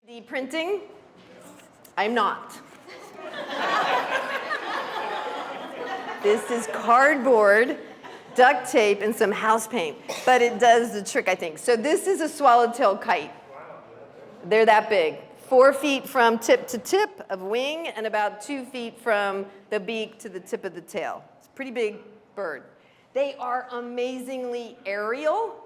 The printing? I'm not. This is cardboard, duct tape, and some house paint, but it does the trick, I think. So this is a swallowtail kite. They're that big. 4 feet from tip to tip of wing and about 2 feet from the beak to the tip of the tail. It's a pretty big bird. They are amazingly aerial.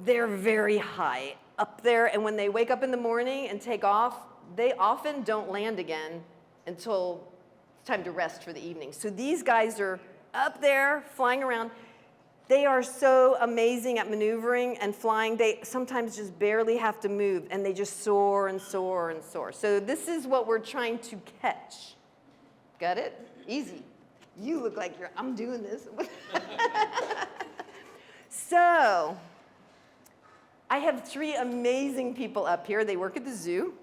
They're very high up there, and when they wake up in the morning and take off, they often don't land again until it's time to rest for the evening. So these guys are up there flying around. They are so amazing at maneuvering and flying. They sometimes just barely have to move, and they just soar and soar and soar. So this is what we're trying to catch. Got it? Easy. You look like I'm doing this. So I have 3 amazing people up here. They work at the zoo.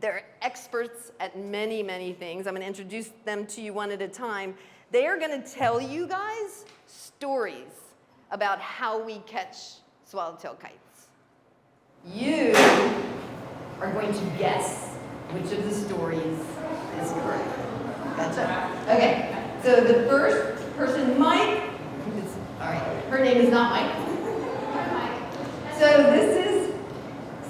They're experts at many, many things. I'm going to introduce them to you one at a time. They are going to tell you guys stories about how we catch swallowtail kites. You are going to guess which of the stories is correct. Gotcha? Okay, so the first person, Mike, all right, her name is not Mike. So this is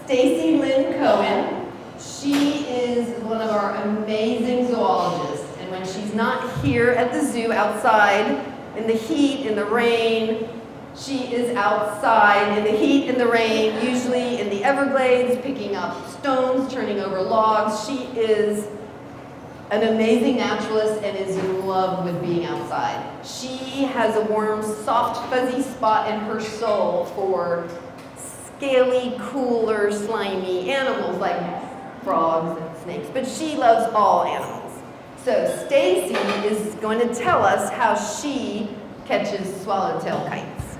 Stacy Lynn Cohen. She is one of our amazing zoologists, and when she's not here at the zoo outside in the heat, in the rain, she is outside in the heat, in the rain, usually in the Everglades, picking up stones, turning over logs. She is an amazing naturalist and is in love with being outside. She has a warm, soft, fuzzy spot in her soul for scaly, cooler, slimy animals like frogs and snakes, but she loves all animals. So Stacy is going to tell us how she catches swallowtail kites.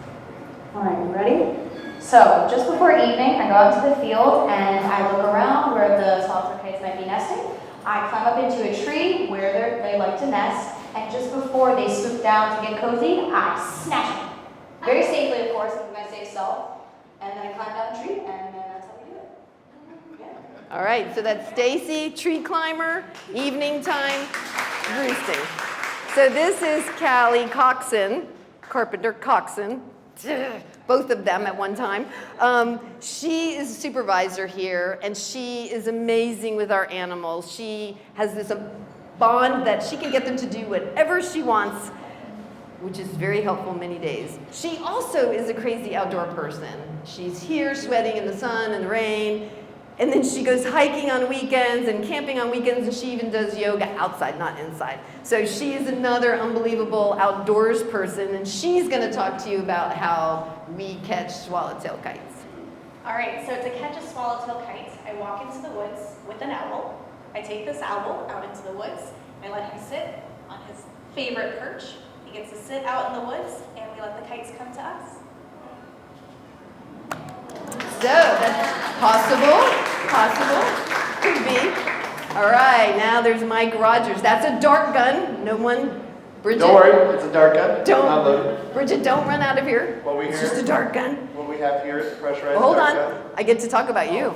All right, you ready? So just before evening, I go out into the field and I look around where the swallowtail kites might be nesting. I climb up into a tree where they like to nest, and just before they swoop down to get cozy, I snatch them. Very safely, of course, with my safe self. And then I climb down the tree, and then that's how we do it. Yeah. All right, so that's Stacy, tree climber, evening time, roosting. So this is Callie Coxon, Carpenter Coxon, both of them at one time. She is a supervisor here, and she is amazing with our animals. She has this bond that she can get them to do whatever she wants, which is very helpful many days. She also is a crazy outdoor person. She's here sweating in the sun and the rain, and then she goes hiking on weekends and camping on weekends, and she even does yoga outside, not inside. So she is another unbelievable outdoors person, and she's gonna talk to you about how we catch swallowtail kites. All right, so to catch a swallowtail kite, I walk into the woods with an owl. I take this owl out into the woods. I let him sit on his favorite perch. He gets to sit out in the woods, and we let the kites come to us. So that's possible, could be. All right, now there's Mike Rogers. That's a dart gun. No one, Bridget. Don't worry, it's a dart gun. Not loaded. Bridget, don't run out of here. It's just a dart gun. What we have here is a pressurized Hold dart on, gun. I get to talk about you.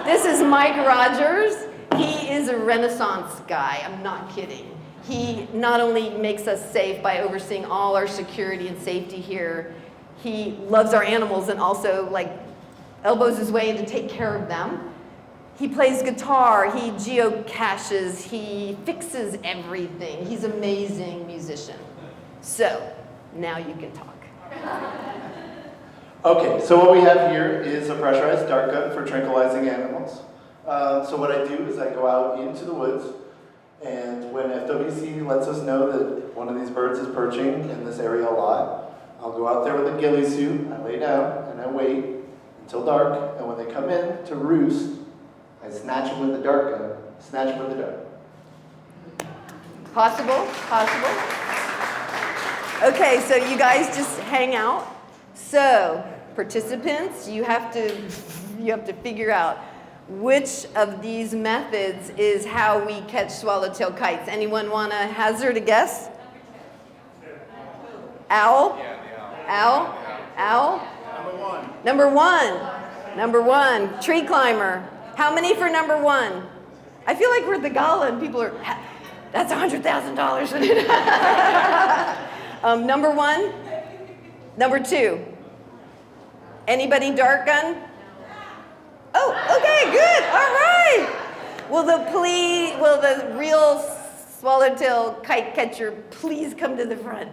This is Mike Rogers. He is a Renaissance guy, I'm not kidding. He not only makes us safe by overseeing all our security and safety here, he loves our animals and also elbows his way in to take care of them. He plays guitar, he geocaches, he fixes everything. He's an amazing musician. So, now you can talk. Okay, so what we have here is a pressurized dart gun for tranquilizing animals. So what I do is I go out into the woods, and when FWC lets us know that one of these birds is perching in this area a lot, I'll go out there with a ghillie suit, I lay down, and I wait until dark, and when they come in to roost, I snatch them with the dart gun, snatch them with the dart. Possible. Okay, so you guys just hang out. So, participants, you have to figure out which of these methods is how we catch swallowtail kites. Anyone want to hazard a guess? Owl? Owl? Number one. Number one. Tree climber. How many for number 1? I feel like we're at the gala and people are, that's $100,000. Number 1? Number 2? Anybody dart gun? Oh, okay, good, all right. Will the real swallowtail kite catcher please come to the front?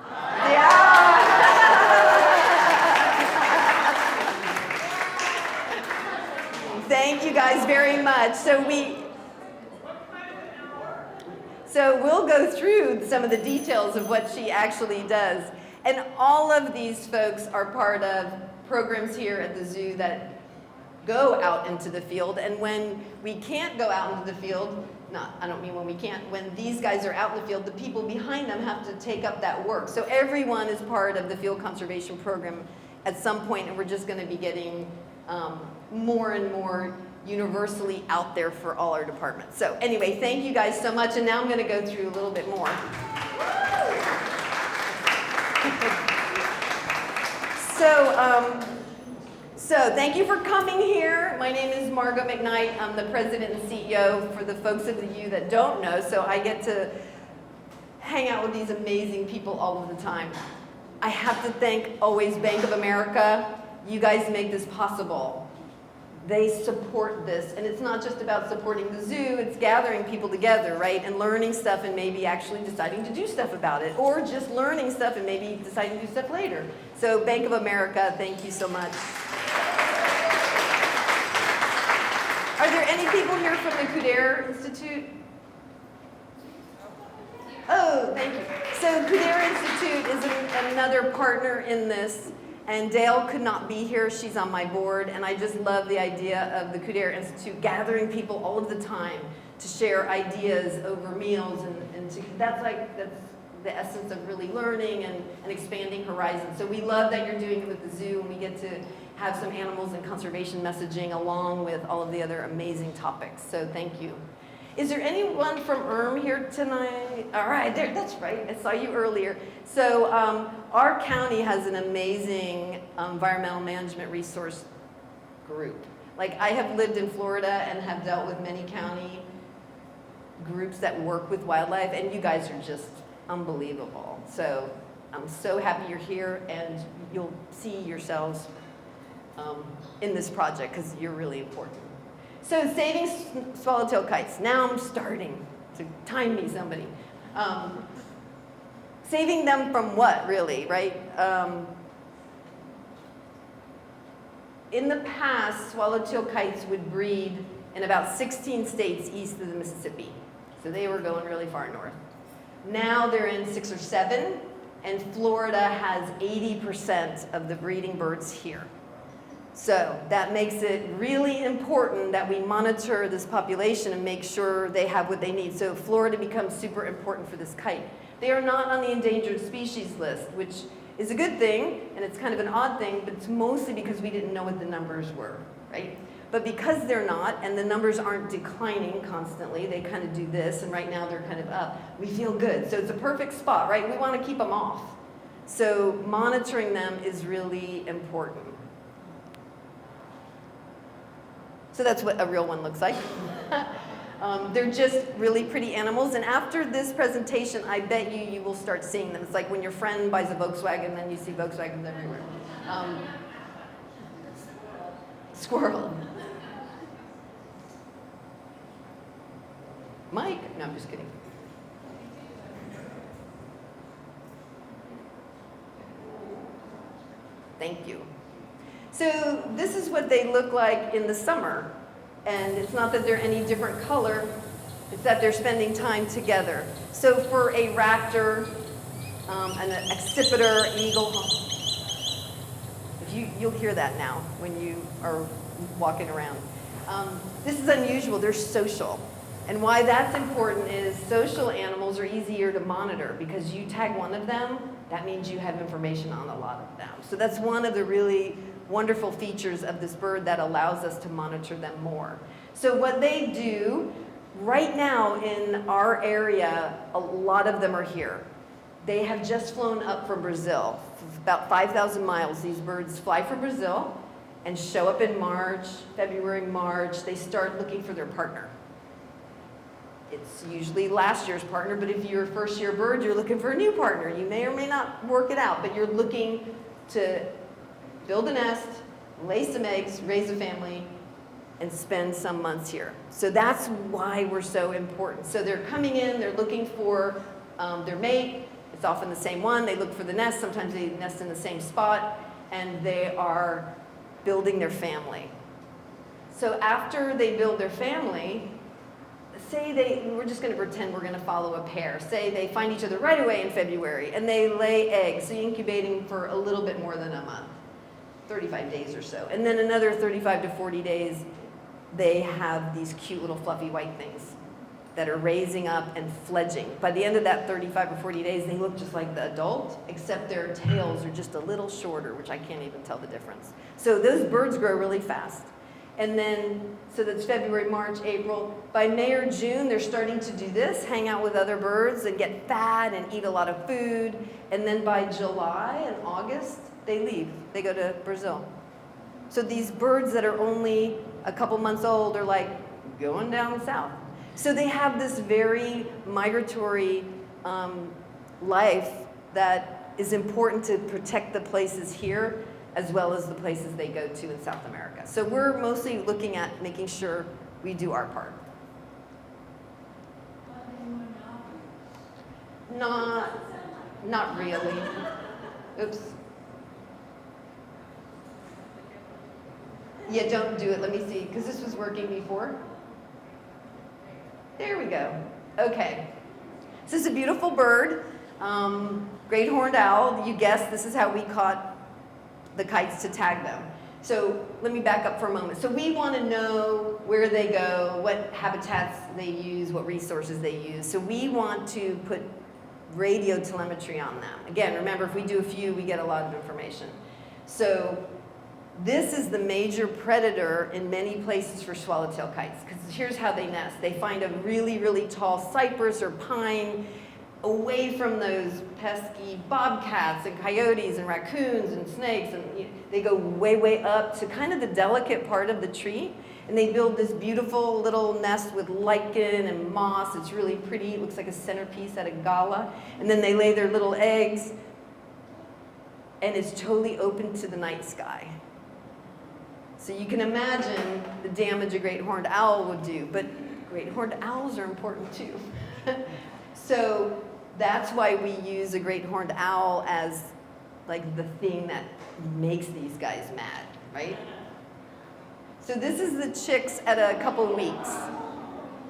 Yeah. Thank you guys very much. So we'll go through some of the details of what she actually does. And all of these folks are part of programs here at the zoo that go out into the field. And when we can't go out into the field, I don't mean when we can't, when these guys are out in the field, the people behind them have to take up that work. So everyone is part of the field conservation program at some point, and we're just going to be getting more and more universally out there for all our departments. So anyway, thank you guys so much, and now I'm going to go through a little bit more. So thank you for coming here. My name is Margot Mcknight. I'm the president and CEO for the folks of you that don't know, so I get to hang out with these amazing people all of the time. I have to thank always Bank of America. You guys make this possible. They support this, and it's not just about supporting the zoo, it's gathering people together, right, and learning stuff and maybe actually deciding to do stuff about it, or just learning stuff and maybe deciding to do stuff later. So Bank of America, thank you so much. Are there any people here from the Couder Institute? Oh, thank you. So Couder Institute is another partner in this. And Dale could not be here, she's on my board, and I just love the idea of the Couder Institute gathering people all of the time to share ideas over meals, and that's the essence of really learning and expanding horizons. So we love that you're doing it with the zoo, and we get to have some animals and conservation messaging along with all of the other amazing topics, so thank you. Is there anyone from here tonight? All right, there, that's right, I saw you earlier. So our county has an amazing environmental management resource group. Like, I have lived in Florida and have dealt with many county groups that work with wildlife, and you guys are just unbelievable. So I'm so happy you're here, and you'll see yourselves in this project because you're really important. So saving swallowtail kites. Now I'm starting to time me, somebody. Saving them from what, really, right? In the past, swallowtail kites would breed in about 16 states east of the Mississippi. So they were going really far north. Now they're in 6 or 7, and Florida has 80% of the breeding birds here. So that makes it really important that we monitor this population and make sure they have what they need. So Florida becomes super important for this kite. They are not on the endangered species list, which is a good thing, and it's kind of an odd thing, but it's mostly because we didn't know what the numbers were, right? But because they're not, and the numbers aren't declining constantly, they kind of do this, and right now they're kind of up, we feel good. So it's a perfect spot, right? We want to keep them off. So monitoring them is really important. So that's what a real one looks like. They're just really pretty animals, and after this presentation, I bet you will start seeing them. It's like when your friend buys a Volkswagen, then you see Volkswagens everywhere. Squirrel. Mike? No, I'm just kidding. Thank you. So this is what they look like in the summer. And it's not that they're any different color, it's that they're spending time together. So for a raptor, an accipiter, an eagle, you'll hear that now when you are walking around. This is unusual, they're social. And why that's important is social animals are easier to monitor because you tag one of them, that means you have information on a lot of them. So that's one of the really wonderful features of this bird that allows us to monitor them more. So what they do, right now in our area, a lot of them are here. They have just flown up from Brazil, about 5,000 miles. These birds fly from Brazil, and show up in March, February, March. They start looking for their partner. It's usually last year's partner, but if you're a first-year bird, you're looking for a new partner. You may or may not work it out, but you're looking to build a nest, lay some eggs, raise a family, and spend some months here. So that's why we're so important. So they're coming in, they're looking for their mate. It's often the same one. They look for the nest. Sometimes they nest in the same spot, and they are building their family. So after they build their family, we're just going to pretend we're going to follow a pair. Say they find each other right away in February, and they lay eggs, so incubating for a little bit more than a month, 35 days or so. And then another 35 to 40 days, they have these cute little fluffy white things that are raising up and fledging. By the end of that 35 or 40 days, they look just like the adult, except their tails are just a little shorter, which I can't even tell the difference. So those birds grow really fast. And then, so that's February, March, April. By May or June, they're starting to do this, hang out with other birds and get fat and eat a lot of food. And then by July and August, they leave. They go to Brazil. So these birds that are only a couple months old are like going down south. So they have this very migratory life that is important to protect the places here as well as the places they go to in South America. So we're mostly looking at making sure we do our part. Not really. Oops. Yeah, don't do it. Let me see, because this was working before. There we go. Okay. This is a beautiful bird, great horned owl. You guessed this is how we caught the kites to tag them. So let me back up for a moment. So we want to know where they go, what habitats they use, what resources they use. So we want to put radio telemetry on them. Again, remember, if we do a few, we get a lot of information. So this is the major predator in many places for swallowtail kites, because here's how they nest. They find a really, really tall cypress or pine away from those pesky bobcats and coyotes and raccoons and snakes, and they go way, way up to kind of the delicate part of the tree, and they build this beautiful little nest with lichen and moss. It's really pretty. It looks like a centerpiece at a gala, and then they lay their little eggs, and it's totally open to the night sky. So you can imagine the damage a great horned owl would do, but great horned owls are important too. So that's why we use a great horned owl as like the thing that makes these guys mad, right? So this is the chicks at a couple weeks.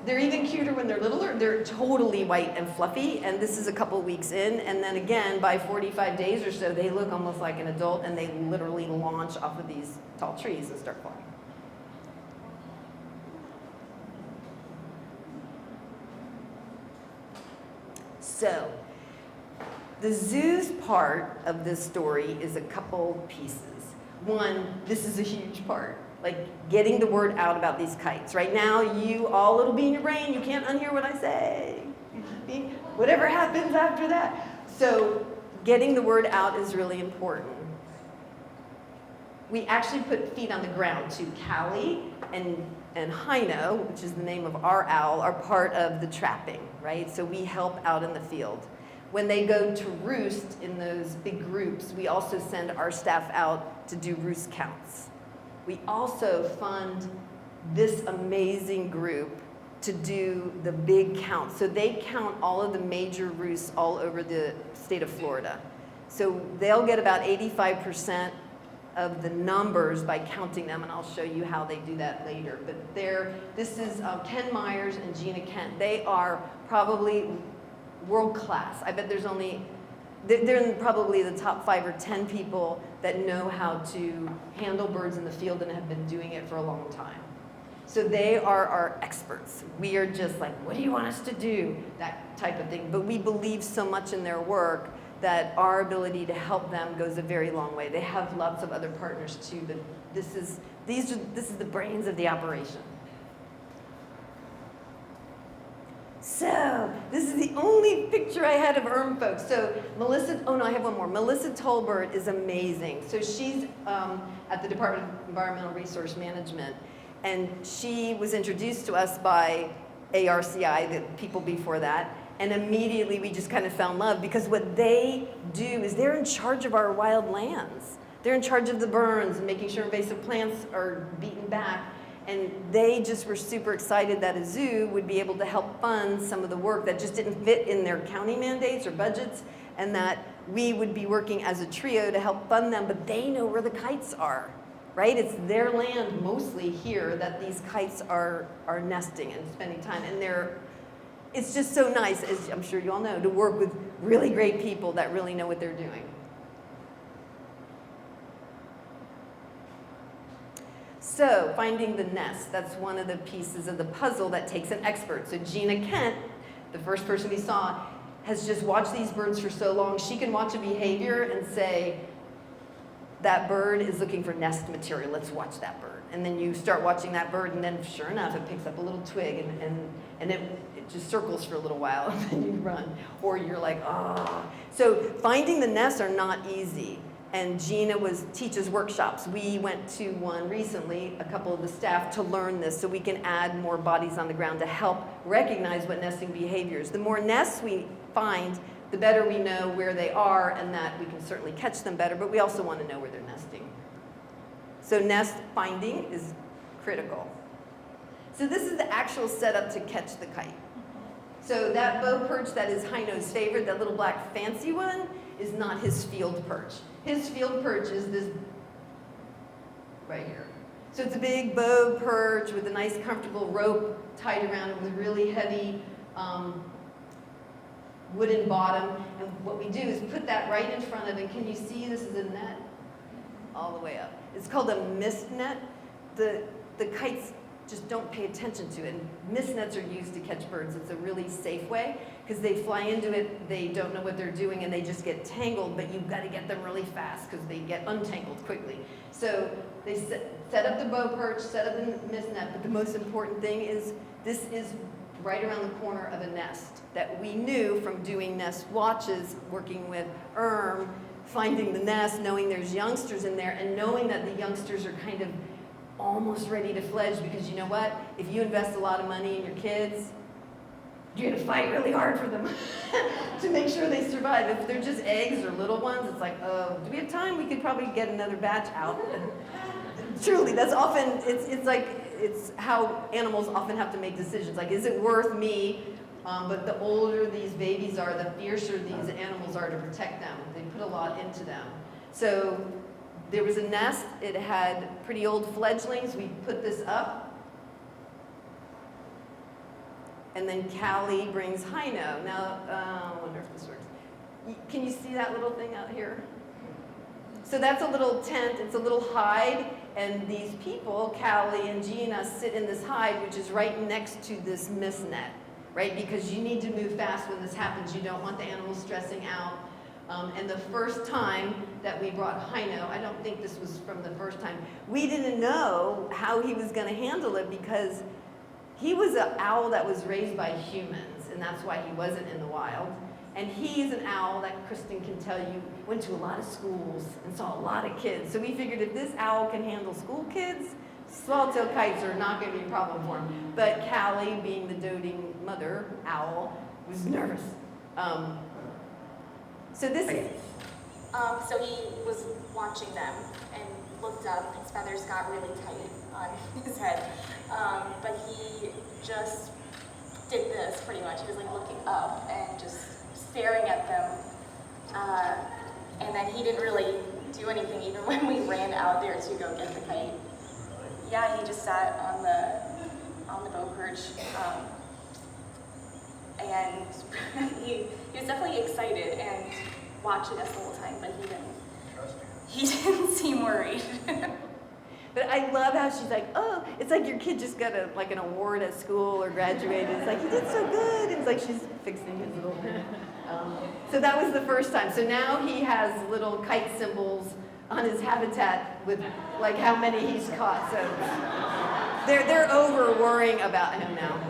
They're even cuter when they're littler. They're totally white and fluffy, and this is a couple weeks in, and then again, by 45 days or so, they look almost like an adult, and they literally launch off of these tall trees and start flying. So, the zoo's part of this story is a couple pieces. One, this is a huge part. Like getting the word out about these kites. Right now, it'll be in your brain. You can't unhear what I say. Whatever happens after that. So getting the word out is really important. We actually put feet on the ground too. Callie and Hino, which is the name of our owl, are part of the trapping, right? So we help out in the field. When they go to roost in those big groups, we also send our staff out to do roost counts. We also fund this amazing group to do the big count. So they count all of the major roosts all over the state of Florida. So they'll get about 85% of the numbers by counting them, and I'll show you how they do that later. But this is Ken Myers and Gina Kent. They are probably world class. I bet they're in probably the top 5 or 10 people that know how to handle birds in the field and have been doing it for a long time. So they are our experts. We are just like, what do you want us to do? That type of thing. But we believe so much in their work that our ability to help them goes a very long way. They have lots of other partners too, but this is the brains of the operation. So, this is the only picture I had of folks. So, Melissa, oh no, I have one more. Melissa Tolbert is amazing. So, she's at the Department of Environmental Resource Management, and she was introduced to us by ARCI, the people before that, and immediately we just kind of fell in love because what they do is they're in charge of our wild lands. They're in charge of the burns and making sure invasive plants are beaten back. And they just were super excited that a zoo would be able to help fund some of the work that just didn't fit in their county mandates or budgets, and that we would be working as a trio to help fund them, but they know where the kites are, right? It's their land mostly here that these kites are nesting and spending time. And it's just so nice, as I'm sure you all know, to work with really great people that really know what they're doing. So, finding the nest, that's one of the pieces of the puzzle that takes an expert. So Gina Kent, the first person we saw, has just watched these birds for so long, she can watch a behavior and say, that bird is looking for nest material, let's watch that bird. And then you start watching that bird, and then sure enough, it picks up a little twig, and it just circles for a little while, and then you run. Or you're like, ah. So finding the nests are not easy. And Gina teaches workshops. We went to one recently, a couple of the staff, to learn this so we can add more bodies on the ground to help recognize what nesting behaviors. The more nests we find, the better we know where they are, and that we can certainly catch them better, but we also want to know where they're nesting. So nest finding is critical. So this is the actual setup to catch the kite. So that bow perch that is Heino's favorite, that little black fancy one, is not his field perch. His field perch is this right here. So it's a big bow perch with a nice comfortable rope tied around it with really heavy wooden bottom. And what we do is put that right in front of it. Can you see this is a net all the way up? It's called a mist net. The kites just don't pay attention to it. And mist nets are used to catch birds. It's a really safe way because they fly into it, they don't know what they're doing, and they just get tangled, but you've got to get them really fast because they get untangled quickly. So they set up the bow perch, set up the mist net, but the most important thing is this is right around the corner of a nest that we knew from doing nest watches, working with finding the nest, knowing there's youngsters in there, and knowing that the youngsters are kind of almost ready to fledge, because you know what? If you invest a lot of money in your kids, you're gonna fight really hard for them to make sure they survive. If they're just eggs or little ones, it's like, oh, do we have time? We could probably get another batch out. And truly, that's often, it's how animals often have to make decisions. Like, is it worth me? But the older these babies are, the fiercer these animals are to protect them. They put a lot into them. So there was a nest. It had pretty old fledglings. We put this up. And then Callie brings Heino. Now, I wonder if this works. Can you see that little thing out here? So that's a little tent. It's a little hide. And these people, Callie and Gina, sit in this hide, which is right next to this mist net, right? Because you need to move fast when this happens. You don't want the animals stressing out. And the first time that we brought Heino, I don't think this was from the first time, we didn't know how he was going to handle it because he was an owl that was raised by humans, and that's why he wasn't in the wild. And he's an owl that Kristen can tell you went to a lot of schools and saw a lot of kids. So we figured if this owl can handle school kids, swallowtail kites are not going to be a problem for him. But Callie, being the doting mother owl, was nervous. So this is... So he was watching them and looked up. His feathers got really tight on his head. But he just did this pretty much. He was like looking up and just staring at them. And then he didn't really do anything even when we ran out there to go get the kite. Yeah, he just sat on the bow perch. And he was definitely excited and watching us the whole time, but he didn't seem worried. But I love how she's like, oh, it's like your kid just got an award at school or graduated. It's like, he did so good. It's like she's fixing his little... So that was the first time. So now he has little kite symbols on his habitat with like how many he's caught. So they're over worrying about him now.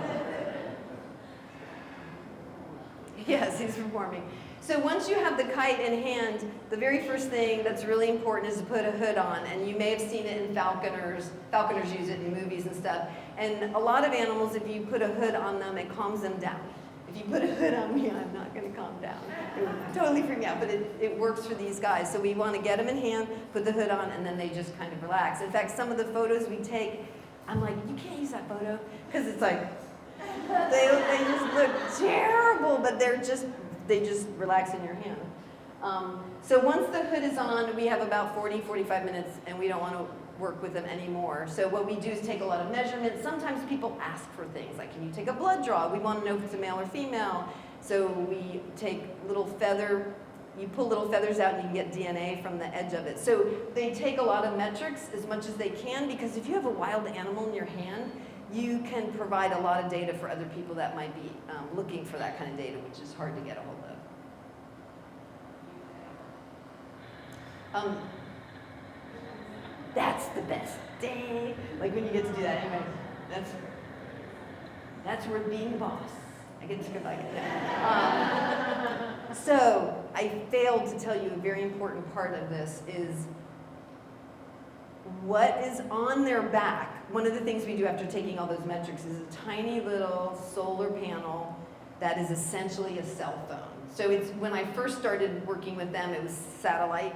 Yes, he's performing. So once you have the kite in hand, the very first thing that's really important is to put a hood on. And you may have seen it in falconers. Falconers use it in movies and stuff. And a lot of animals, if you put a hood on them, it calms them down. If you put a hood on me, I'm not going to calm down. It would totally freak me out, but it works for these guys. So we want to get them in hand, put the hood on, and then they just kind of relax. In fact, some of the photos we take, I'm like, you can't use that photo, because it's like, they just look terrible, but they just relax in your hand. So once the hood is on, we have about 45 minutes, and we don't want to work with them anymore. So what we do is take a lot of measurements. Sometimes people ask for things, like, can you take a blood draw? We want to know if it's a male or female. So we take you pull little feathers out and you can get DNA from the edge of it. So they take a lot of metrics as much as they can, because if you have a wild animal in your hand, you can provide a lot of data for other people that might be looking for that kind of data, which is hard to get a hold of. That's the best day. Like when you get to do that. Anyway, that's worth being the boss. I get to go back at So I failed to tell you a very important part of this is what is on their back. One of the things we do after taking all those metrics is a tiny little solar panel that is essentially a cell phone. So it's when I first started working with them, it was satellite,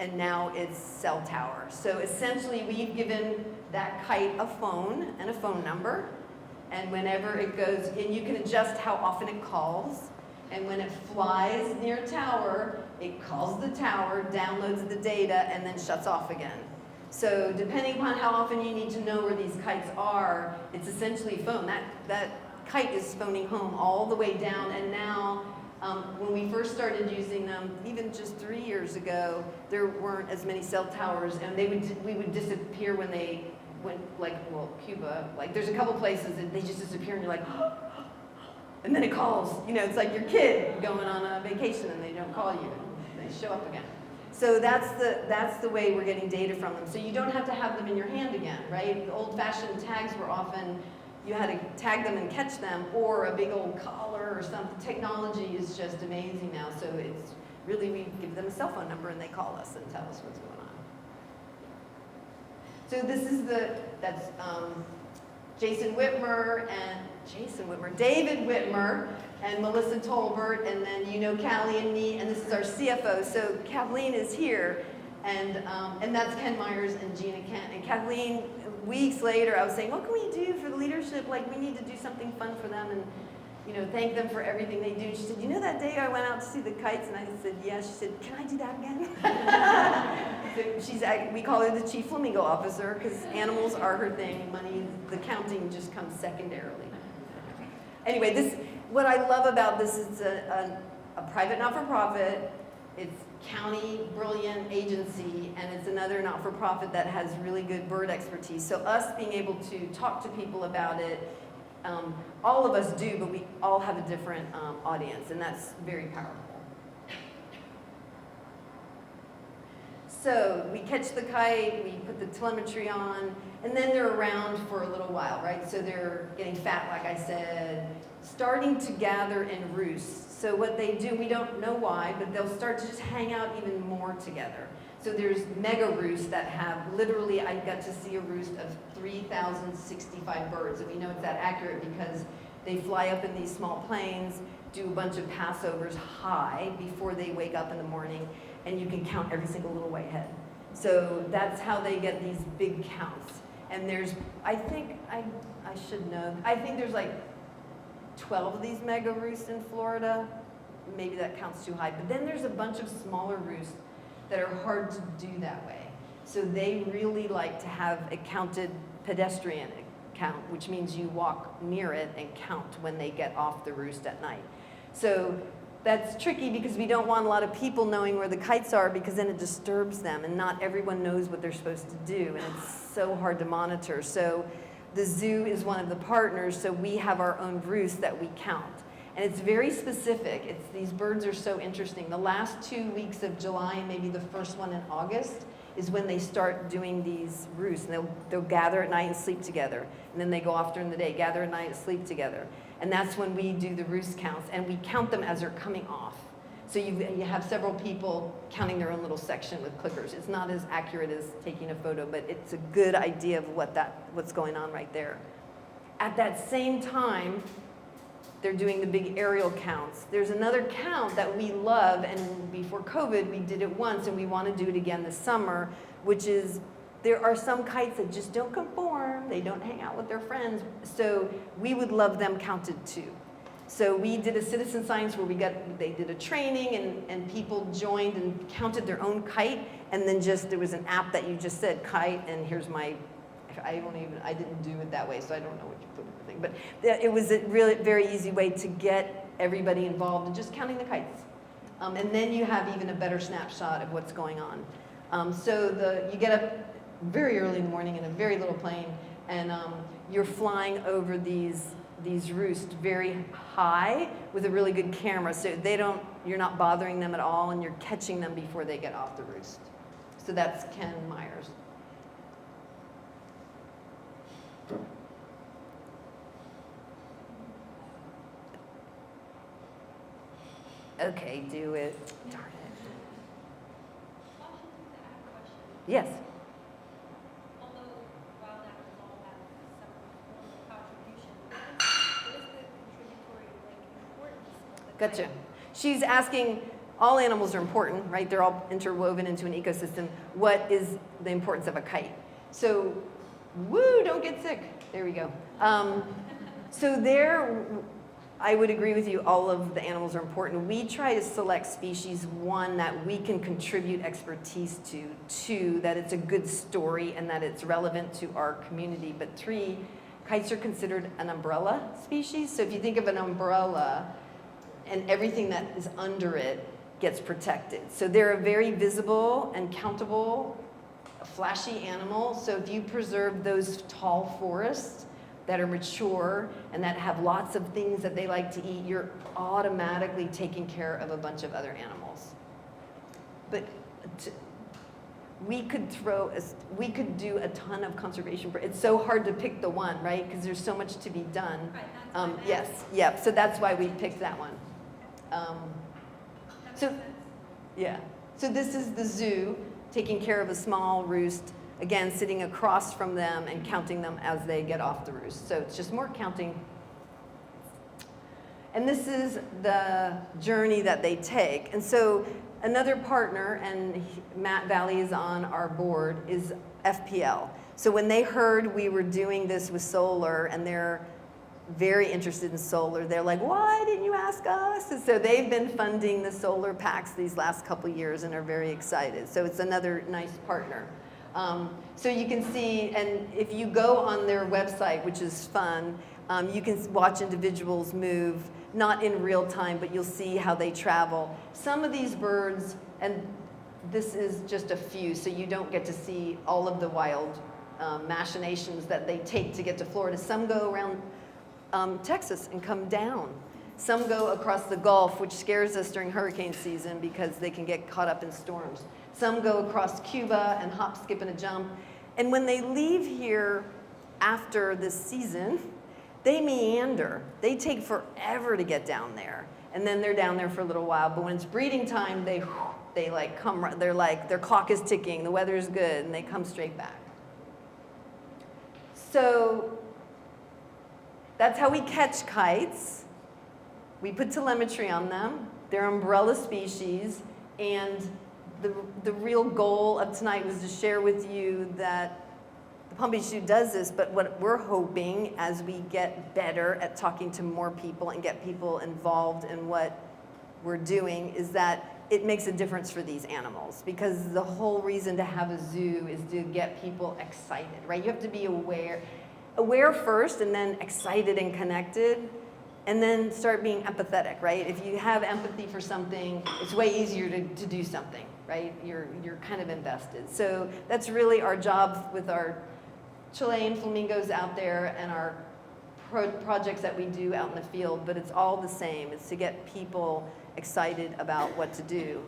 and now it's cell tower. So essentially we've given that kite a phone and a phone number, and whenever it goes, and you can adjust how often it calls, and when it flies near a tower, it calls the tower, downloads the data, and then shuts off again. So depending upon how often you need to know where these kites are, it's essentially a phone. That kite is phoning home all the way down, and now when we first started using them, even just 3 years ago, there weren't as many cell towers, and we would disappear when they went, Cuba, there's a couple places that they just disappear, and you're like, and then it calls. It's like your kid going on a vacation and they don't call you. They show up again. So that's the way we're getting data from them. So you don't have to have them in your hand again, right? The old-fashioned tags were often, you had to tag them and catch them, or a big old collar or something. Technology is just amazing now. So it's really, we give them a cell phone number and they call us and tell us what's going on. So this is that's David Whitmer, and Melissa Tolbert, and then Callie and me, and this is our CFO. So Kathleen is here, and that's Ken Myers and Gina Kent. And Kathleen, weeks later, I was saying, what can we do for the leadership? We need to do something fun for them, and thank them for everything they do. She said, that day I went out to see the kites? And I said, yeah. She said, can I do that again? So we call her the Chief Flamingo Officer, because animals are her thing. Money, the counting just comes secondarily. Anyway, what I love about this is a private not-for-profit. It's county brilliant agency, and it's another not-for-profit that has really good bird expertise. So us being able to talk to people about it, all of us do, but we all have a different audience, and that's very powerful. So we catch the kite, we put the telemetry on, and then they're around for a little while, right? So they're getting fat, like I said, starting to gather and roost. So what they do, we don't know why, but they'll start to just hang out even more together. So there's mega roosts that have, literally, I got to see a roost of 3,065 birds. And we know it's that accurate because they fly up in these small planes, do a bunch of passovers high before they wake up in the morning, and you can count every single little whitehead. So that's how they get these big counts. And there's, I think, I should know, I think there's 12 of these mega roosts in Florida. Maybe that counts too high. But then there's a bunch of smaller roosts that are hard to do that way. So they really like to have a counted pedestrian count, which means you walk near it and count when they get off the roost at night. So that's tricky because we don't want a lot of people knowing where the kites are, because then it disturbs them, and not everyone knows what they're supposed to do, and it's so hard to monitor. So the zoo is one of the partners, so we have our own roost that we count. And it's very specific. These birds are so interesting. The last 2 weeks of July, maybe the first one in August, is when they start doing these roosts. And they'll gather at night and sleep together. And then they go off during the day, gather at night and sleep together. And that's when we do the roost counts, and we count them as they're coming off. So you have several people counting their own little section with clickers. It's not as accurate as taking a photo, but it's a good idea of what's going on right there. At that same time, they're doing the big aerial counts. There's another count that we love, and before COVID, we did it once, and we want to do it again this summer, which is there are some kites that just don't conform. They don't hang out with their friends. So we would love them counted too. So we did a citizen science where they did a training and people joined and counted their own kite, and then there was an app that you just said kite, and here's my, I didn't do it that way, so I don't know what you put in the thing, but it was a really very easy way to get everybody involved in just counting the kites. And then you have even a better snapshot of what's going on. So you get up very early in the morning in a very little plane, and you're flying over these roosts very high with a really good camera, so you're not bothering them at all, and you're catching them before they get off the roost. So that's Ken Myers. Okay, do it. Darn it. Yes. Gotcha. She's asking, all animals are important, right? They're all interwoven into an ecosystem. What is the importance of a kite? So, don't get sick. There we go. I would agree with you, all of the animals are important. We try to select species, one, that we can contribute expertise to, two, that it's a good story and that it's relevant to our community, but three, kites are considered an umbrella species. So if you think of an umbrella, and everything that is under it gets protected. So they're a very visible and countable, flashy animal. So if you preserve those tall forests that are mature and that have lots of things that they like to eat, you're automatically taking care of a bunch of other animals. But we could do a ton of conservation. It's so hard to pick the one, right? Because there's so much to be done. Right, yes, yeah. So that's why we picked that one. So this is the zoo taking care of a small roost, again, sitting across from them and counting them as they get off the roost. So it's just more counting. And this is the journey that they take. And so another partner, and Matt Valley is on our board, is FPL. So when they heard we were doing this with solar, and they're very interested in solar, they're like, why didn't you ask us? And so they've been funding the solar packs these last couple years and are very excited. So it's another nice partner. So you can see, and if you go on their website, which is fun, you can watch individuals move, not in real time, but you'll see how they travel. Some of these birds, and this is just a few, so you don't get to see all of the wild machinations that they take to get to Florida. Some go around Texas and come down. Some go across the Gulf, which scares us during hurricane season because they can get caught up in storms. Some go across Cuba and hop, skip, and a jump. And when they leave here after this season, they meander. They take forever to get down there. And then they're down there for a little while. But when it's breeding time, they like come, they're like, their clock is ticking, the weather's good, and they come straight back. So that's how we catch kites. We put telemetry on them. They're umbrella species. And the real goal of tonight was to share with you that the Palm Beach Zoo does this, but what we're hoping as we get better at talking to more people and get people involved in what we're doing is that it makes a difference for these animals, because the whole reason to have a zoo is to get people excited, right? You have to be aware first, and then excited and connected, and then start being empathetic, right? If you have empathy for something, it's way easier to do something, right? You're kind of invested. So that's really our job with our Chilean flamingos out there and our projects that we do out in the field, but it's all the same. It's to get people excited about what to do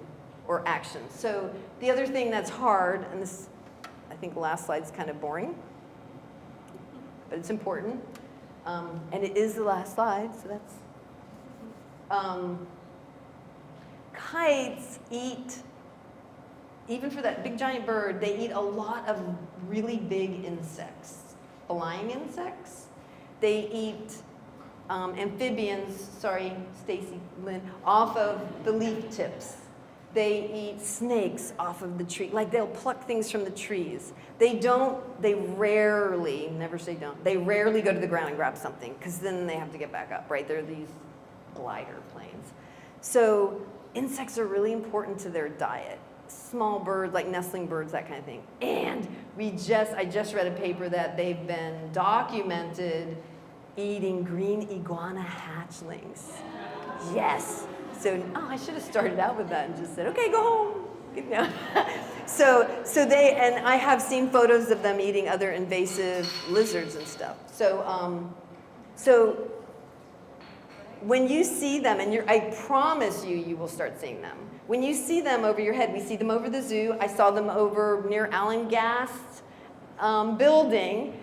or action. So the other thing that's hard, and this, I think the last slide's kind of boring, but it's important. And it is the last slide, so that's, kites eat, even for that big giant bird, they eat a lot of really big insects, flying insects. They eat amphibians, sorry, Stacy Lynn, off of the leaf tips. They eat snakes off of the tree, like they'll pluck things from the trees. They rarely, never say don't, they rarely go to the ground and grab something, because then they have to get back up, right? They're these glider planes. So insects are really important to their diet. Small birds, like nestling birds, that kind of thing. And I just read a paper that they've been documented eating green iguana hatchlings. Yes. So, I should have started out with that and just said, okay, go home. You know? And I have seen photos of them eating other invasive lizards and stuff. So when you see them, and I promise you will start seeing them. When you see them over your head, we see them over the zoo. I saw them over near Allen Gast's building.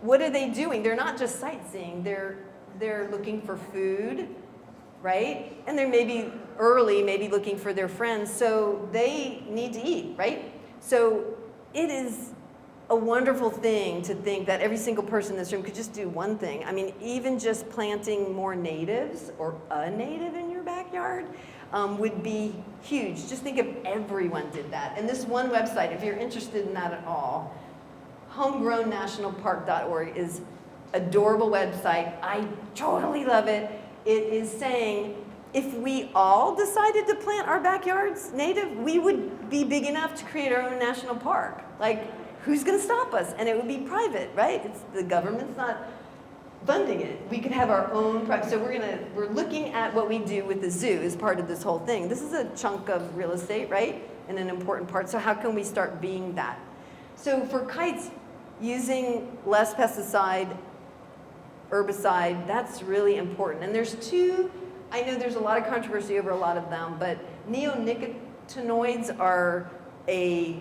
What are they doing? They're not just sightseeing. They're looking for food, right? And they're maybe looking for their friends. So they need to eat, right? So it is a wonderful thing to think that every single person in this room could just do one thing. I mean, even just planting more natives or a native in your backyard would be huge. Just think if everyone did that. And this one website, if you're interested in that at all, homegrownnationalpark.org is adorable website. I totally love it. It is saying if we all decided to plant our backyards native, we would be big enough to create our own national park. Like, who's going to stop us? And it would be private, right? The government's not funding it. We could have our own private. So we're looking at what we do with the zoo as part of this whole thing. This is a chunk of real estate, right? And an important part. So how can we start being that? So for kites, using less pesticide, herbicide, that's really important. And there's I know there's a lot of controversy over a lot of them, but neonicotinoids are a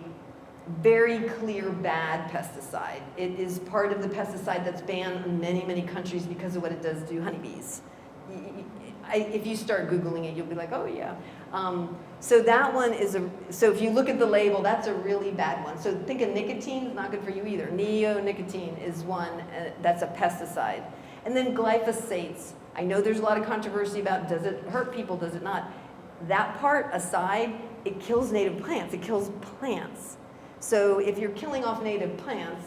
very clear bad pesticide. It is part of the pesticide that's banned in many, many countries because of what it does to honeybees. If you start Googling it, you'll be like, oh yeah. So that one so if you look at the label, that's a really bad one. So think of nicotine, it's not good for you either. Neonicotine is one that's a pesticide. And then glyphosates. I know there's a lot of controversy about does it hurt people, does it not? That part aside, it kills native plants, it kills plants. So if you're killing off native plants,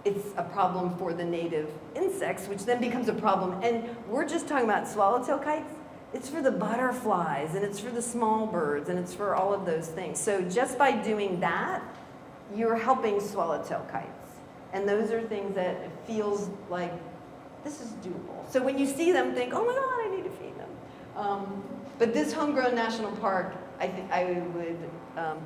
it's a problem for the native insects, which then becomes a problem. And we're just talking about swallowtail kites. It's for the butterflies, and it's for the small birds, and it's for all of those things. So just by doing that, you're helping swallowtail kites. And those are things that it feels like this is doable. So when you see them, think, oh my God, I need to feed them. But this Homegrown National Park, I would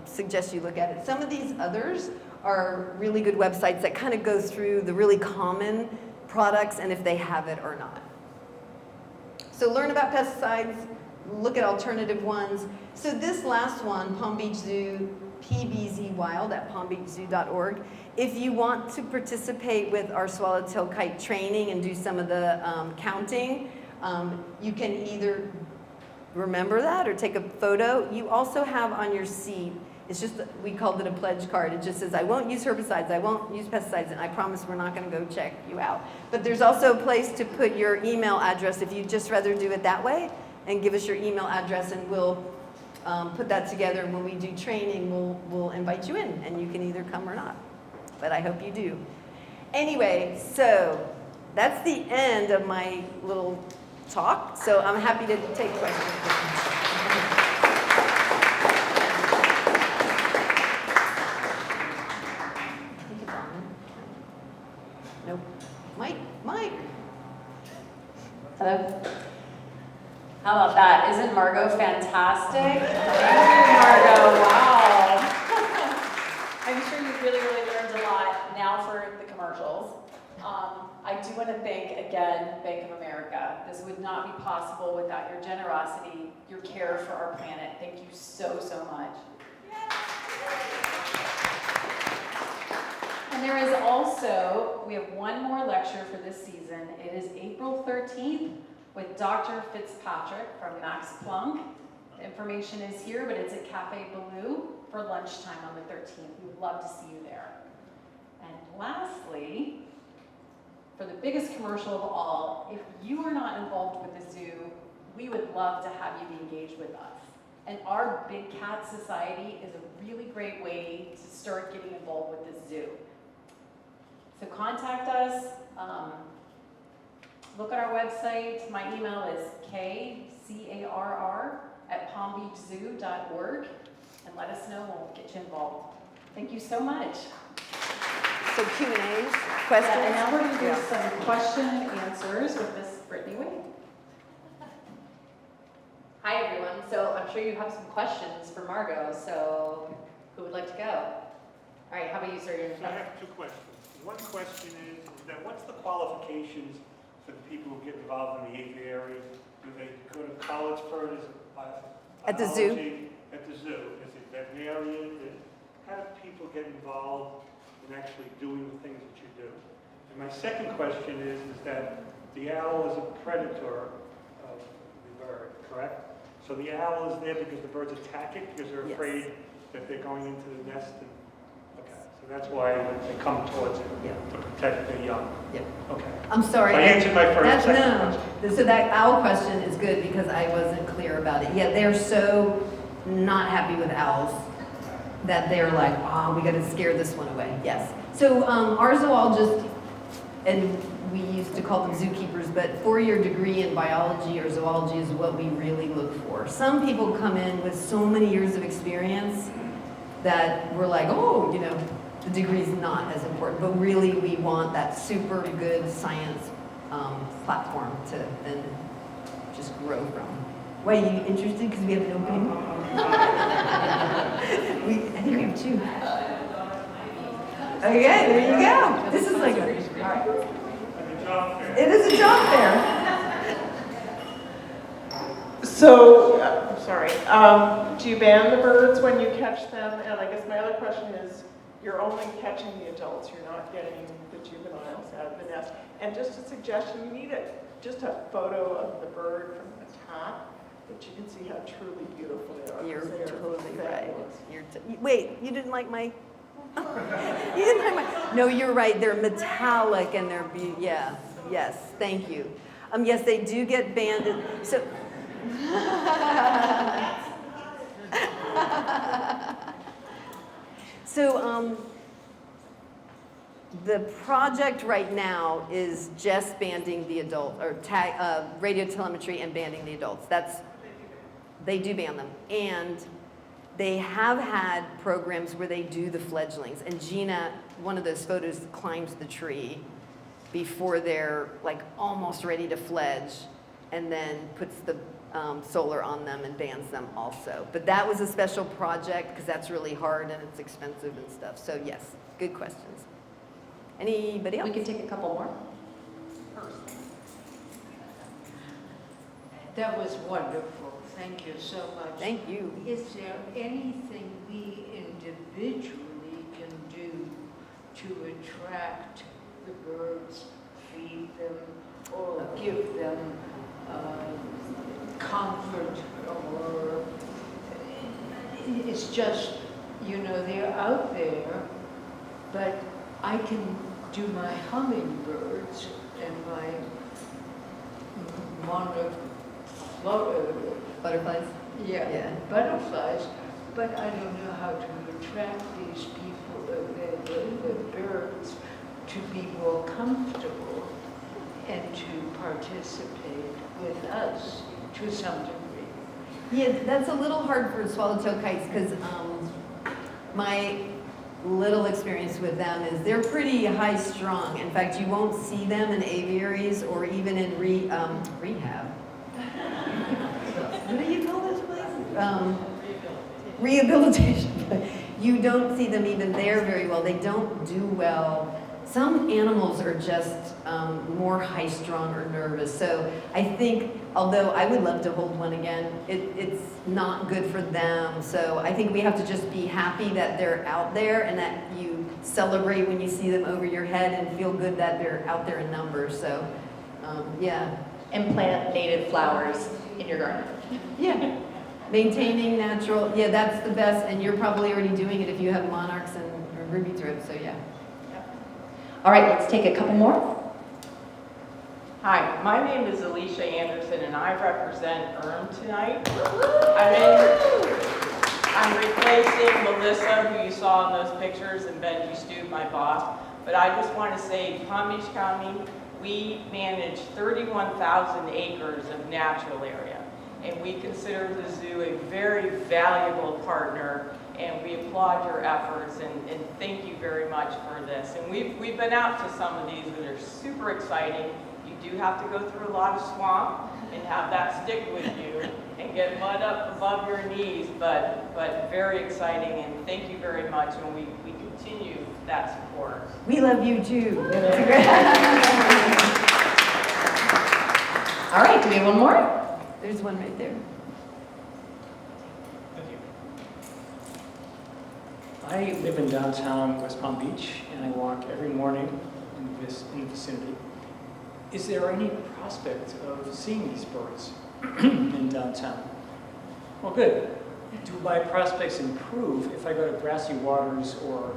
suggest you look at it. Some of these others are really good websites that kind of go through the really common products and if they have it or not. So learn about pesticides, look at alternative ones. So this last one, Palm Beach Zoo, PBZ Wild at palmbeachzoo.org. If you want to participate with our swallowtail kite training and do some of the counting, you can either remember that or take a photo. You also have on your seat, it's just, we called it a pledge card. It just says, I won't use herbicides, I won't use pesticides, and I promise we're not gonna go check you out. But there's also a place to put your email address if you'd just rather do it that way, and give us your email address and we'll put that together. And when we do training, we'll invite you in and you can either come or not. But I hope you do. Anyway, so that's the end of my little talk. So I'm happy to take questions. Nope. Mike. Hello. How about that? Isn't Margot fantastic? Thank you, Margot. Wow. I'm sure you've really learned a lot now for the commercials. I do want to thank again Bank of America. This would not be possible without your generosity, your care for our planet. Thank you so much. And there is also, we have one more lecture for this season. It is April 13th with Dr. Fitzpatrick from Max Planck. The information is here, but it's at Cafe Blue for lunchtime on the 13th. We would love to see you there. And lastly, for the biggest commercial of all, if you are not involved with the zoo, we would love to have you be engaged with us. And our Big Cat Society is a really great way to start getting involved with the zoo. So contact us, look at our website. My email is kcarr@palmbeachzoo.org, and let us know and we'll get you involved. Thank you so much. So Q&A, Yeah, questions? and now we're going to do Yeah. some question and answers with Miss Brittany Wade. Hi everyone, so I'm sure you have some questions for Margot, so who would like to go? All right, how about you, sir? So I have two questions. One question is that what's the qualifications for the people who get involved in the aviary? Do they go to college for it? Is it At the zoo? biology? At the zoo. Is it veterinarian? How do people get involved in actually doing the things that you do? And my second question is that the owl is a predator of the bird, correct? So the owl is there because the birds attack it because they're Yes. afraid that they're going into the nest. And, okay, so that's why they come towards it Yeah. to protect the young. Yeah. Okay. I'm sorry. So I answered my first, second No. question. So that owl question is good because I wasn't clear about it. Yeah, they're so not happy with owls that they're like, we got to scare this one away. Yes. So our zoologist, and we used to call them zookeepers, but four-year degree in biology or zoology is what we really look for. Some people come in with so many years of experience that we're like, the degree's not as important, but really we want that super good science platform to then just grow from. Why, are you interested because we have an opening? I think we have two. Okay, there you go. This is like Like a job fair. it is a job fair. So, I'm sorry, do you ban the birds when you catch them? And I guess my other question is, you're only catching the adults, you're not getting the juveniles out of the nest. And just a suggestion, you need just a photo of the bird from the top, that you can see how truly beautiful they are. You're 'cause they are totally right. fabulous. Wait, you didn't like my? You didn't like my? No, you're right. They're metallic and they're yeah. Yes, thank you. Yes, they do get banded. So. So the project right now is just banding the adult or radio telemetry and banding the adults. They do band them, and they have had programs where they do the fledglings. And Gina, one of those photos, climbs the tree before they're like almost ready to fledge, and then puts the solar on them and bands them also. But that was a special project because that's really hard and it's expensive and stuff. So yes, good questions. Anybody else? We can take a couple more. That was wonderful. Thank you so much. Thank you. Is there anything we individually can do to attract the birds, feed them, or give them comfort? Or it's just, they're out there, but I can do my hummingbirds and my Butterflies? yeah, butterflies, but I don't know how to attract these people, the birds, to be more comfortable and to participate with us to some degree. Yeah, that's a little hard for swallowtail kites because my little experience with them is they're pretty high strung. In fact, you won't see them in aviaries or even in rehab. What do you call those places? Rehabilitation. You don't see them even there very well. They don't do well. Some animals are just more high strung or nervous. So I think, although I would love to hold one again, it's not good for them. So I think we have to just be happy that they're out there and that you celebrate when you see them over your head and feel good that they're out there in numbers. So, yeah. And plant native flowers in your garden. Yeah. Maintaining natural, yeah, that's the best, and you're probably already doing it if you have monarchs and ruby throats, so yeah. All right, let's take a couple more. Hi, my name is Alicia Anderson and I represent tonight. I'm replacing Melissa, who you saw in those pictures, and Benji Stu, my boss. But I just want to say, Palm Beach County, we manage 31,000 acres of natural area. And we consider the zoo a very valuable partner, and we applaud your efforts and thank you very much for this. And we've been out to some of these that are super exciting. You do have to go through a lot of swamp and have that stick with you and get mud up above your knees, but very exciting, and thank you very much, and we continue that support. We love you too. All right, do we have one more? There's one right there. Thank you. I live in downtown West Palm Beach, and I walk every morning in the vicinity. Is there any prospect of seeing these birds in downtown? Well, good. Do my prospects improve if I go to Grassy Waters or...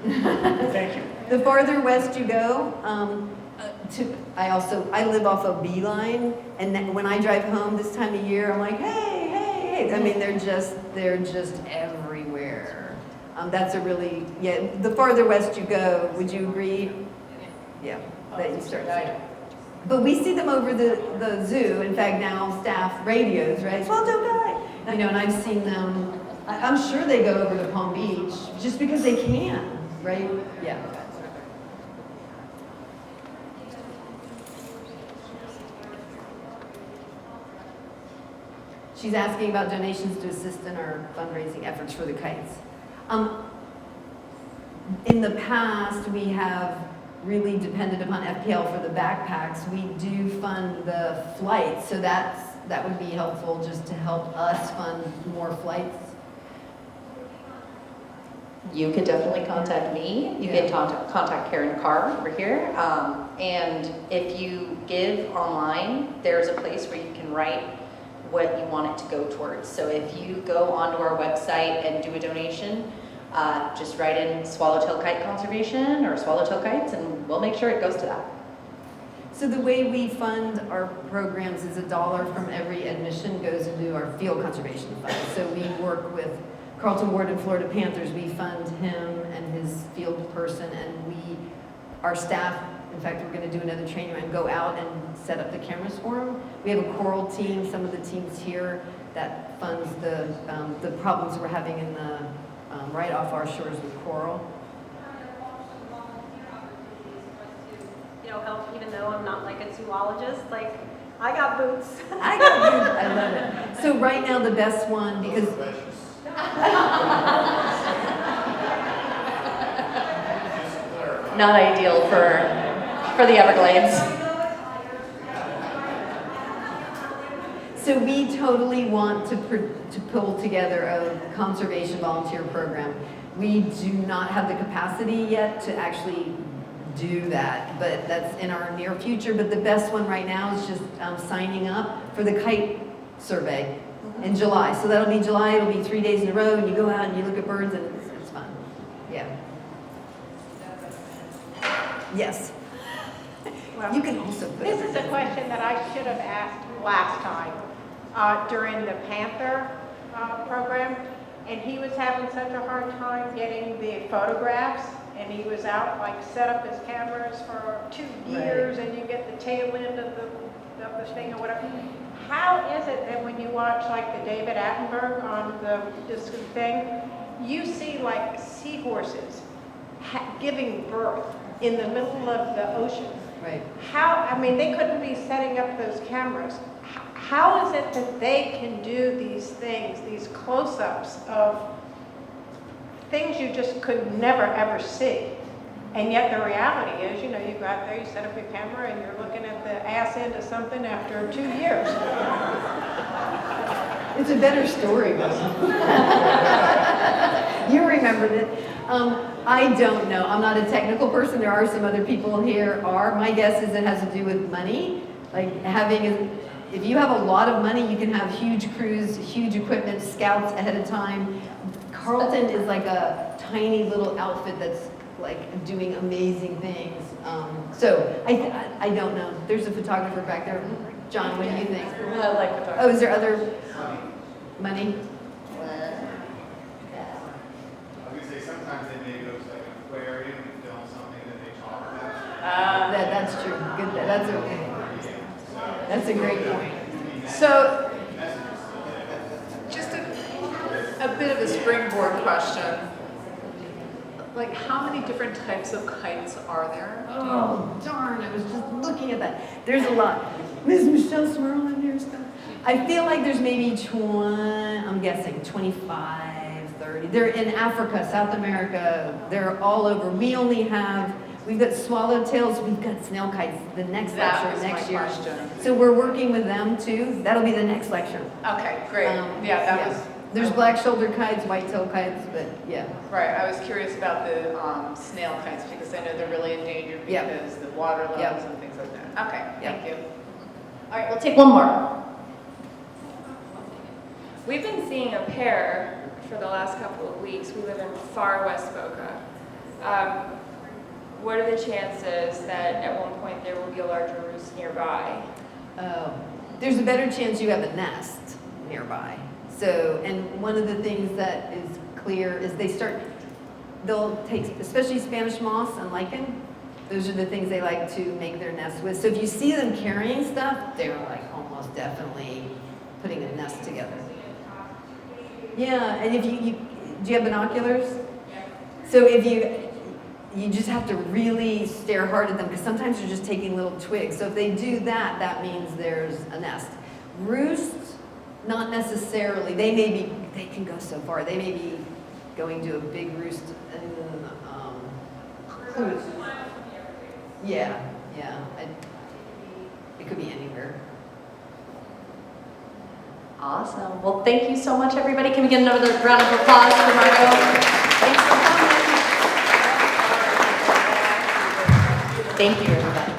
Thank you. The farther west you go, I live off of Beeline, and then when I drive home this time of year, I'm like, hey, hey, hey. I mean, they're just everywhere. That's a really, yeah, the farther west you go, would you agree? Yeah, that you start seeing. But we see them over the zoo. In fact, now staff radios, right? Well, don't die. You know, and I've seen them, I'm sure they go over to Palm Beach just because they can, right? Yeah. She's asking about donations to assist in our fundraising efforts for the kites. In the past, we have really depended upon FPL for the backpacks. We do fund the flights, so that would be helpful just to help us fund more flights. You could definitely contact me. You can contact Karen Carr over here. And if you give online, there's a place where you can write what you want it to go towards. So if you go onto our website and do a donation, just write in Swallowtail Kite Conservation or Swallowtail Kites, and we'll make sure it goes to that. So the way we fund our programs is $1 from every admission goes into our field conservation fund. So we work with Carlton Ward and Florida Panthers. We fund him and his field person, and our staff, in fact, we're going to do another training and go out and set up the cameras for him. We have a coral team, some of the teams here, that funds the problems we're having in the right off our shores with coral. You know, help, even though I'm not like a zoologist, like I got boots. I love it. So right now the best one, because Not ideal for the Everglades. So we totally want to pull together a conservation volunteer program. We do not have the capacity yet to actually do that, but that's in our near future. But the best one right now is just signing up for the kite survey in July. So that'll be July, it'll be 3 days in a row, and you go out and you look at birds, and it's fun. Yeah. Yes. Well, you can also put this is a question that I should have asked last time during the Panther program, and he was having such a hard time getting the photographs, and he was out, like, set up his cameras for 2 years, and you get the tail end of the thing or whatever. How is it that when you watch, like, the David Attenborough on this thing, you see, like, seahorses giving birth in the middle of the ocean? Right. I mean, they couldn't be setting up those cameras. How is it that they can do these things, these close-ups of things you just could never, ever see? And yet the reality is, you know, you go out there, you set up your camera, and you're looking at the ass end of something after 2 years. It's a better story, though. You remembered it. I don't know. I'm not a technical person. There are some other people here are. My guess is it has to do with money. Like if you have a lot of money, you can have huge crews, huge equipment, scouts ahead of time. Carlton is like a tiny little outfit that's like doing amazing things. So I don't know. There's a photographer back there. John, what do you think? I like photography. Oh, is there other money? I was gonna say sometimes they may go to like an aquarium and film something that they talk about. That's true. Good. That's a great point. So, Just a bit of a springboard question. Like, how many different types of kites are there? oh darn! I was just looking at that. There's a lot. Ms. Michelle Swirl in here stuff. I feel like there's maybe I'm guessing 25, 30. They're in Africa, South America. They're all over. We've got swallowtails, we've got snail kites, the next That lecture was next my year. question. So we're working with them too. That'll be the next lecture. Okay, great. That was. There's black-shouldered kites, white-tailed kites, but yeah. Right, I was curious about the snail kites because I know they're really endangered Yep. because the water levels Yep. and things like that. Okay, Yep. thank you. All right, we'll take one more. We've been seeing a pair for the last couple of weeks. We live in far west Boca. What are the chances that at one point there will be a larger roost nearby? There's a better chance you have a nest nearby. So, and one of the things that is clear is they'll take, especially Spanish moss and lichen, those are the things they like to make their nest with. So if you see them carrying stuff, they're like almost definitely putting a nest together. Yeah, and if do you have binoculars? So if you just have to really stare hard at them because sometimes they're just taking little twigs. So if they do that, that means there's a nest. Roosts, not necessarily. They can go so far. They may be going to a big roost and yeah. It could be anywhere. Awesome. Well, thank you so much, everybody. Can we get another round of applause for Margot? Thanks for coming. Thank you, everybody.